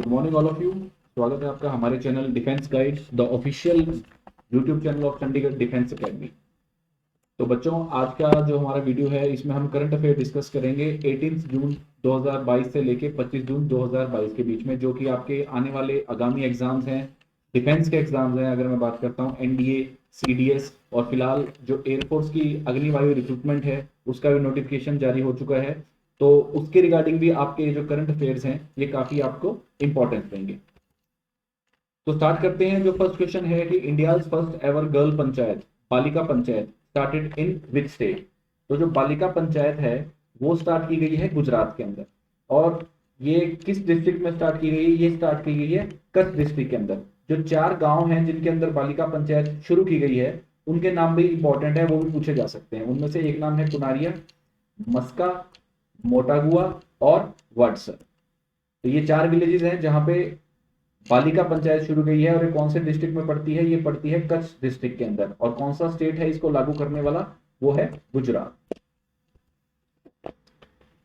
Good morning all of you. स्वागत है आपका हमारे channel defence guide, the official YouTube channel of Chandigarh defence academy. तो बच्चों, आज का जो हमारा वीडियो है इसमें हम करंट अफेयर डिस्कस करेंगे 18 जून 2022 से लेके 25 जून 2022 के बीच में, जो कि आपके आने वाले आगामी एग्जाम्स हैं, डिफेंस के एग्जाम्स हैं। अगर मैं बात करता हूँ एनडीए, सीडीएस और फिलहाल जो एयरफोर्स की अग्निवायु रिक्रूटमेंट है उसका भी नोटिफिकेशन जारी हो चुका है। तो उसके रिगार्डिंग भी आपके जो करंट अफेयर्स हैं ये काफी आपको इंपॉर्टेंस देंगे। तो स्टार्ट करते हैं। जो फर्स्ट क्वेश्चन है कि India's first ever girl panchayat, Balika Panchayat, started in which state. तो जो बालिका पंचायत है वो स्टार्ट की गई है गुजरात के अंदर। और ये किस डिस्ट्रिक्ट में स्टार्ट की गई है? ये स्टार्ट की गई है कच्छ डिस्ट्रिक्ट के अंदर। जो 4 गांव हैं जिनके अंदर बालिका पंचायत शुरू की गई है उनके नाम भी इंपॉर्टेंट है, वो भी पूछे जा सकते हैं। उनमें से एक नाम है कुनारिया, मस्का, मोटागुआ और वडसर। तो ये 4 विलेजेस हैं जहां पे बालिका पंचायत शुरू गई है। और ये कौन से डिस्ट्रिक्ट में पड़ती है? ये पड़ती है कच्छ डिस्ट्रिक्ट के अंदर। और कौन सा स्टेट है इसको लागू करने वाला? वो है गुजरात।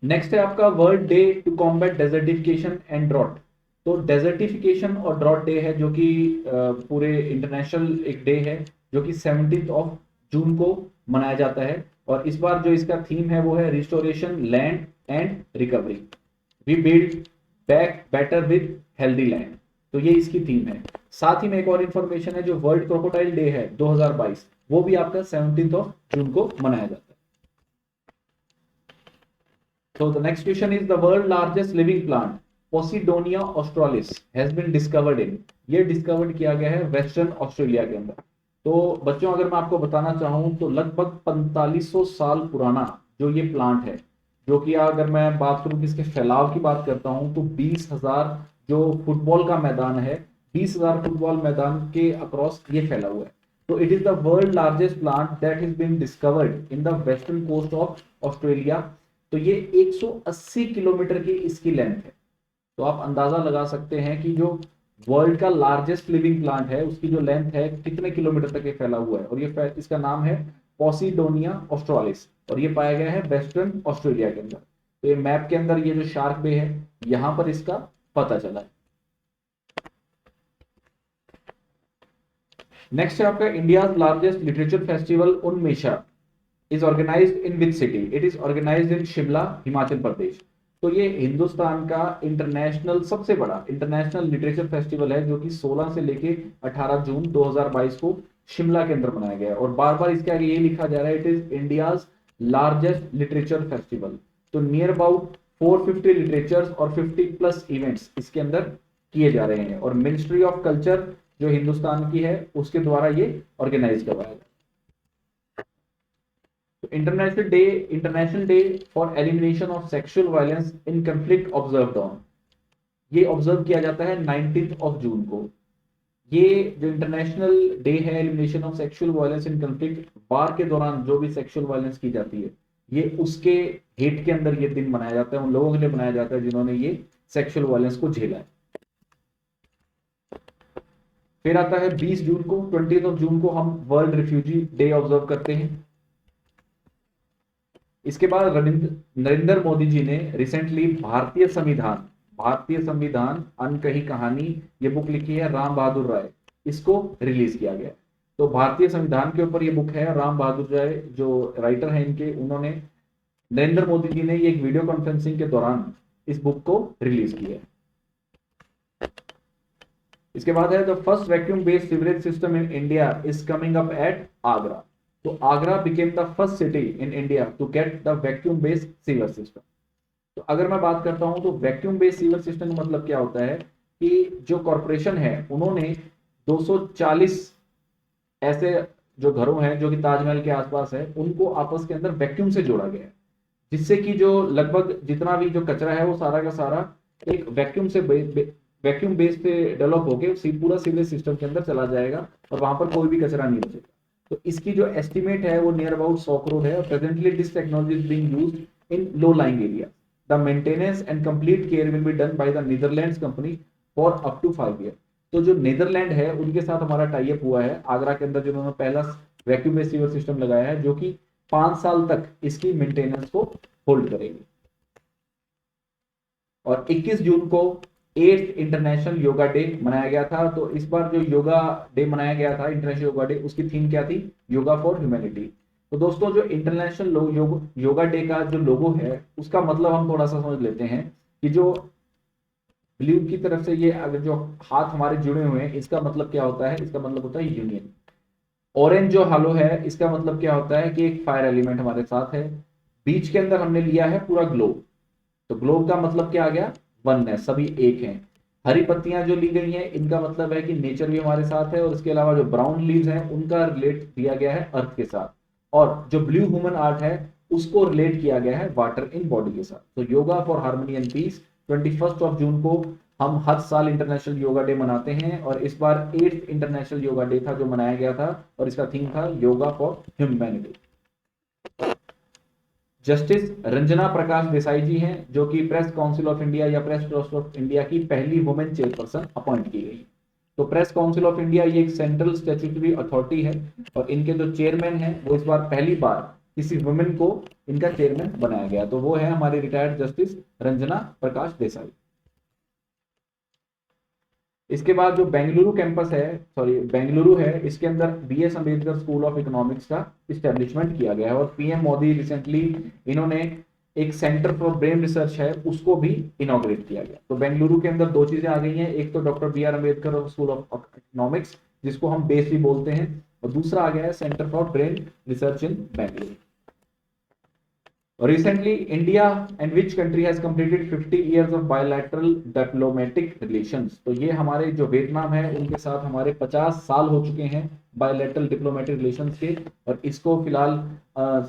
नेक्स्ट है आपका world day to combat desertification and drought. तो डेजर्टिफिकेशन और ड्रॉट डे है जो कि पूरे इंटरनेशनल एक डे है जो कि 17 ऑफ जून को मनाया जाता है। और इस बार जो इसका थीम है वो है restoration land and recovery, we build back better with healthy land. तो ये इसकी थीम है। साथ ही में एक और इंफॉर्मेशन है, जो वर्ल्ड क्रोकोडाइल डे है 2022 वो भी आपका 17 ऑफ जून को मनाया जाता है। So the next question is the world largest living plant Posidonia australis has been discovered in। ये डिस्कवर्ड किया गया है वेस्टर्न ऑस्ट्रेलिया के अंदर। तो बच्चों, अगर मैं आपको बताना चाहूं तो लगभग 4500 साल पुराना जो ये प्लांट है, जो कि अगर मैं बात करूं कि इसके फैलाव की बात करता हूं तो 20,000 जो फुटबॉल का मैदान है, 20,000 फुटबॉल मैदान के अक्रॉस ये फैला हुआ है। तो it is the world largest plant that is been discovered in the western coast of Australia. तो ये 180 किलोमीटर की इसकी लेंथ है। तो आप अंदाजा लगा सकते हैं कि जो वर्ल्ड का लार्जेस्ट लिविंग प्लांट है उसकी जो लेंथ है कितने किलोमीटर तक ये फैला हुआ है। और ये इसका नाम है पॉसिडोनिया ऑस्ट्रालिस और ये पाया गया है वेस्टर्न ऑस्ट्रेलिया के अंदर। तो ये मैप के अंदर ये जो शार्क बे है यहां पर इसका पता चला है। नेक्स्ट है आपका India largest literature festival Unmesha is organized in which city? It is organized in Shimla, Himachal Pradesh. तो ये हिंदुस्तान का इंटरनेशनल सबसे बड़ा इंटरनेशनल लिटरेचर फेस्टिवल है जो कि 16 से लेके 18 जून 2022 को शिमला के अंदर मनाया गया है। और बार बार इसके आगे ये लिखा जा रहा है, it is India's largest literature festival. तो नियर अबाउट 450 लिटरेचर्स और 50 प्लस इवेंट्स इसके अंदर किए जा रहे हैं। और मिनिस्ट्री ऑफ कल्चर जो हिंदुस्तान की है उसके द्वारा ये ऑर्गेनाइज करवाया गया। International day for elimination of sexual violence in conflict observed on, ये ऑब्जर्व किया जाता है 19 ऑफ जून को। ये जो इंटरनेशनल डे है elimination of sexual violence in conflict, war के दौरान जो भी सेक्सुअल वायलेंस की जाती है ये उसके हेट के अंदर ये दिन मनाया जाता है, उन लोगों के लिए मनाया जाता है जिन्होंने ये सेक्सुअल वायलेंस को झेला है। फिर आता है 20 जून को, 20 ऑफ जून को हम वर्ल्ड रिफ्यूजी डे ऑब्जर्व करते हैं। इसके बाद नरेंद्र मोदी जी ने रिसेंटली भारतीय संविधान अनकही कहानी ये बुक लिखी है, राम बहादुर राय, इसको रिलीज किया गया। तो भारतीय संविधान के ऊपर ये बुक है, राम बहादुर राय जो राइटर हैं इनके, उन्होंने नरेंद्र मोदी जी ने ये एक वीडियो कॉन्फ्रेंसिंग के दौरान इस बुक को रिलीज किया है। इसके बाद है the first vacuum based sewerage system in India is coming up at Agra. तो Agra became the first city in India to get the vacuum based sewer system. तो अगर मैं बात करता हूं तो वैक्यूम बेस्ड सीवर सिस्टम का मतलब क्या होता है कि जो कॉरपोरेशन है उन्होंने 240 ऐसे जो घरों हैं जो कि ताजमहल के आसपास है उनको आपस के अंदर वैक्यूम से जोड़ा गया है, जिससे कि जो लगभग जितना भी जो कचरा है वो सारा का सारा एक वैक्यूम बेस पे डेवलप होकर पूरा सीवरेज सिस्टम के अंदर चला जाएगा और वहां पर कोई भी कचरा नहीं बचेगा। तो इसकी जो एस्टिमेट है वो नियर अबाउट 100 करोड़ है। Presently this technology is being used in low lying area. The maintenance and complete care will be done by the Netherlands company for up to 5 year. तो जो नीदरलैंड है उनके साथ हमारा टाई अप हुआ है आगरा के अंदर, जिन्होंने पहला वैक्यूम बेस्ड सीवर सिस्टम लगाया है जो कि 5 साल तक इसकी मेंटेनेंस को होल्ड करेगी। और 21 जून को 8th इंटरनेशनल योगा डे मनाया गया था। तो इस बार जो योगा डे मनाया गया था, इंटरनेशनल योगा डे, उसकी थीम क्या थी? Yoga for humanity. तो दोस्तों जो इंटरनेशनल योगा डे का जो लोगो है उसका मतलब हम थोड़ा सा समझ लेते हैं कि जो ब्लू की तरफ से ये अगर जो हाथ हमारे जुड़े हुए हैं इसका मतलब क्या होता है? इसका मतलब होता है यूनियन। ऑरेंज जो हालो है इसका मतलब क्या होता है कि एक फायर एलिमेंट हमारे साथ है। बीच के अंदर हमने लिया है पूरा ग्लोब, तो ग्लोब का मतलब क्या आ गया? वननेस, सभी एक हैं। हरी पत्तियां जो ली गई हैं इनका मतलब है कि नेचर भी हमारे साथ है, और इसके अलावा जो ब्राउन लीव्स हैं उनका रिलेट दिया गया है अर्थ के साथ, और जो ब्लू ह्यूमन आर्ट है उसको रिलेट किया गया है वाटर इन बॉडी के साथ। तो yoga for harmony and peace 21 June को हम हर साल इंटरनेशनल योगा डे मनाते हैं, और इस बार 8th इंटरनेशनल योगा डे था जो मनाया गया था, और इसका थीम था yoga for humanity. Justice Ranjana Prakash Desai ji हैं जो कि प्रेस काउंसिल ऑफ इंडिया या प्रेस ट्रस्ट ऑफ इंडिया की पहली वुमेन चेयरपर्सन अपॉइंट की गई। तो प्रेस काउंसिल ऑफ इंडिया ये एक सेंट्रल स्टैट्यूटरी अथॉरिटी है, और इनके जो चेयरमैन हैं वो इस बार पहली बार किसी वुमेन को इनका चेयरमैन बनाया गया, तो वो है हमारी रिटायर्ड जस्टिस रंजना प्रकाश देसाई। इसके बाद जो बेंगलुरु कैंपस है, सॉरी बेंगलुरु है, इसके अंदर BS Ambedkar school of economics का इस्टेब्लिशमेंट किया गया है, और पीएम मोदी रिसेंटली इन्होंने एक सेंटर फॉर ब्रेन रिसर्च है उसको भी इनॉग्रेट किया गया। तो बेंगलुरु के अंदर दो चीजें आ गई हैं, एक तो doctor BR Ambedkar school of economics जिसको हम बेस भी बोलते हैं, और दूसरा आ गया है centre for brain research in Bengaluru. Recently, India and which country has completed 50 years of bilateral diplomatic relations? तो ये हमारे जो वियतनाम है उनके साथ हमारे 50 साल हो चुके हैं बायलैटरल डिप्लोमेटिक रिलेशंस के, और इसको फिलहाल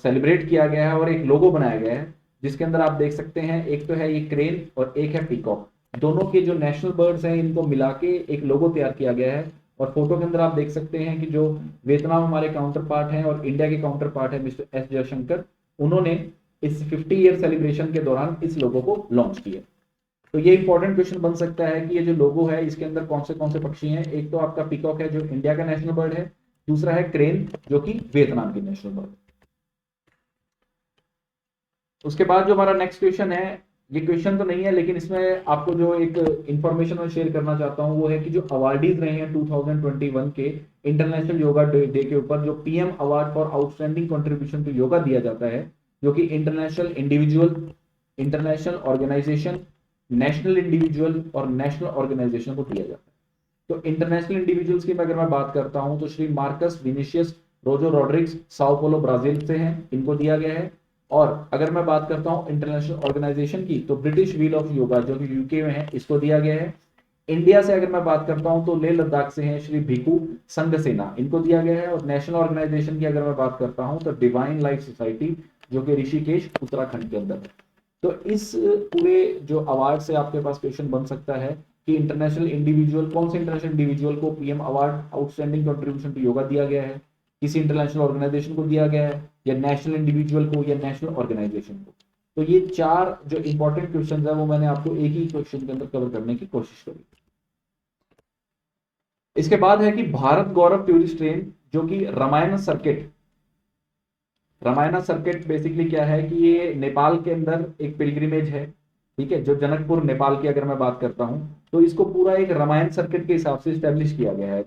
सेलिब्रेट किया गया है और एक लोगो बनाया गया है जिसके अंदर आप देख सकते हैं एक तो है ये क्रेन और एक है पीकॉक। दोनों के जो नेशनल बर्ड्स हैं इनको मिला के एक लोगो तैयार किया गया है, और फोटो के अंदर आप देख सकते हैं कि जो वियतनाम हमारे काउंटर पार्ट हैं और इंडिया के काउंटर पार्ट है मिस्टर S जयशंकर, उन्होंने इस 50 ईयर सेलिब्रेशन के दौरान इस लोगो को लॉन्च किया। तो ये इंपॉर्टेंट क्वेश्चन बन सकता है कि ये जो लोगो है इसके अंदर कौन से पक्षी हैं? एक तो आपका पीकॉक है जो इंडिया का नेशनल बर्ड है, दूसरा है क्रेन जो कि वियतनाम की नेशनल बर्ड। उसके बाद जो हमारा नेक्स्ट क्वेश्चन है, ये क्वेश्चन तो नहीं है लेकिन इसमें आपको जो एक इंफॉर्मेशन मैं शेयर करना चाहता हूं वो है कि जो अवार्डीज रहे हैं 2021 के इंटरनेशनल योगा डे के ऊपर जो PM award for outstanding contribution to yoga दिया जाता है, जो कि international individual, international organisation, national individual और नेशनल ऑर्गेनाइजेशन को दिया जाता है। तो इंटरनेशनल इंडिविजुअल्स की अगर मैं बात करता हूं तो श्री मार्कस विनिशियस रोजो रॉड्रिग्स साओ पोलो ब्राजील से हैं, इनको दिया गया है। और अगर मैं बात करता हूं इंटरनेशनल ऑर्गेनाइजेशन की तो ब्रिटिश व्हील ऑफ योगा जो कि यूके में है इसको दिया गया है। इंडिया से अगर मैं बात करता हूं तो लेह लद्दाख से हैं श्री भिकू संघसेना, इनको दिया गया है। और नेशनल ऑर्गेनाइजेशन की अगर मैं बात करता हूं तो डिवाइन लाइफ सोसाइटी जो कि ऋषिकेश उत्तराखंड के अंदर है। तो इस पूरे जो अवार्ड से आपके पास क्वेश्चन बन सकता है कि इंटरनेशनल इंडिविजुअल, कौन से इंटरनेशनल इंडिविजुअल को PM award outstanding contribution to yoga दिया गया है, किसी इंटरनेशनल ऑर्गेनाइजेशन को दिया गया है, या नेशनल इंडिविजुअल को, या नेशनल ऑर्गेनाइजेशन को। तो ये चार जो इंपॉर्टेंट क्वेश्चन है वो मैंने आपको एक ही क्वेश्चन के अंदर कवर करने की कोशिश करी। इसके बाद है कि भारत गौरव टूरिस्ट ट्रेन जो कि Ramayana circuit, Ramayana circuit basically क्या है कि ये नेपाल के अंदर एक पिलग्रिमेज है, ठीक है, जो जनकपुर नेपाल की अगर मैं बात करता हूं तो इसको पूरा एक रामायण सर्किट के हिसाब से स्टैब्लिश किया गया है,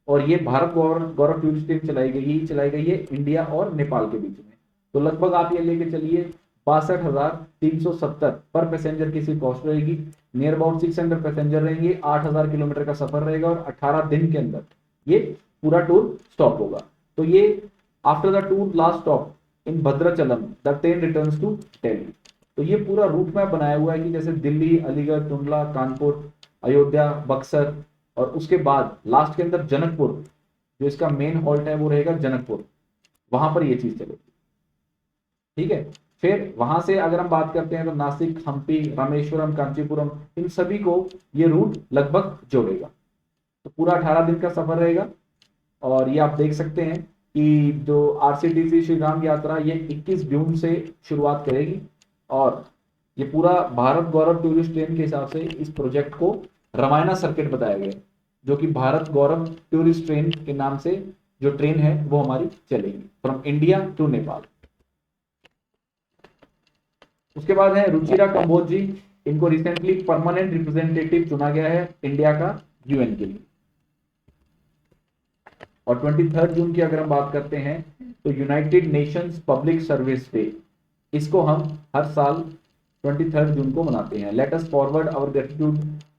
और ये भारत गौरव टूरिस्ट ट्रेन चलाई गई है इंडिया और नेपाल के बीच में। तो लगभग आप ये लेके चलिए 62,370 पर पैसेंजर की इसकी कॉस्ट रहेगी। नियर अबाउट 600 पैसेंजर रहेंगे, 8,000 किलोमीटर का सफर रहेगा, और 18 दिन के अंदर ये पूरा टूर स्टॉप होगा। तो ये after the tour last stop in Bhadrachalam the train returns to Delhi. तो ये पूरा रूट मैप बनाया हुआ है कि जैसे दिल्ली, अलीगढ़, टुंडला, कानपुर, अयोध्या, बक्सर, और उसके बाद लास्ट के अंदर जनकपुर, जो इसका मेन हॉल्ट है वो रहेगा जनकपुर, वहां पर ये चीज चलेगी, ठीक है। फिर वहां से अगर हम बात करते हैं तो नासिक, हम्पी, रामेश्वरम, कांचीपुरम, इन सभी को ये रूट लगभग जोड़ेगा। तो पूरा 18 दिन का सफर रहेगा, और ये आप देख सकते हैं कि जो RCTC श्री राम यात्रा ये 21 जून से शुरुआत करेगी, और ये पूरा भारत गौरव टूरिस्ट ट्रेन के हिसाब से इस प्रोजेक्ट को रामायण सर्किट बताया गया, जो कि भारत गौरव टूरिस्ट ट्रेन के नाम से जो ट्रेन है वो हमारी चलेगी फ्रॉम इंडिया टू नेपाल। उसके बाद है रुचिरा कंबोज जी, इनको रिसेंटली परमानेंट रिप्रेजेंटेटिव चुना गया है इंडिया का यूएन के लिए। और 23 जून की अगर हम बात करते हैं तो United Nations public service day, इसको हम हर साल 23 जून को मनाते हैं। Let us forward our gratitude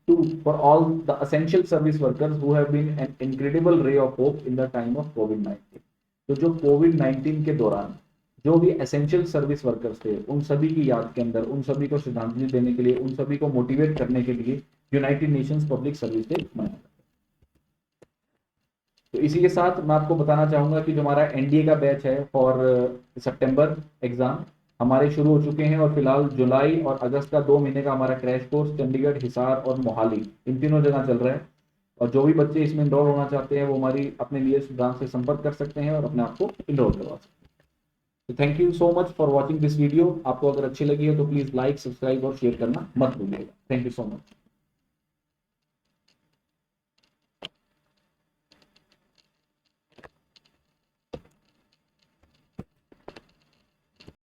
to for all the essential service workers who have been an incredible ray of hope in the time of कोविड-19। तो जो कोविड-19 के दौरान जो भी एसेंशियल सर्विस वर्कर्स थे, उन सभी की याद के अंदर, उन सभी को श्रद्धांजलि देने के लिए, उन सभी को मोटिवेट करने के लिए United Nations public service day मनाया। तो इसी के साथ मैं आपको बताना चाहूंगा कि जो हमारा एनडीए का बैच है फॉर सितंबर एग्जाम हमारे शुरू हो चुके हैं, और फिलहाल जुलाई और अगस्त का 2 महीने का हमारा क्रैश कोर्स चंडीगढ़, हिसार और मोहाली इन तीनों जगह चल रहा है। और जो भी बच्चे इसमें इनरोल होना चाहते हैं वो हमारी अपने लिए ब्रांच से संपर्क कर सकते हैं और अपने आप को इनरोल करवा सकते हैं। तो thank you so much for watching this video. आपको अगर अच्छी लगी है तो प्लीज लाइक, सब्सक्राइब और शेयर करना मत भूलिएगा। Thank you so much.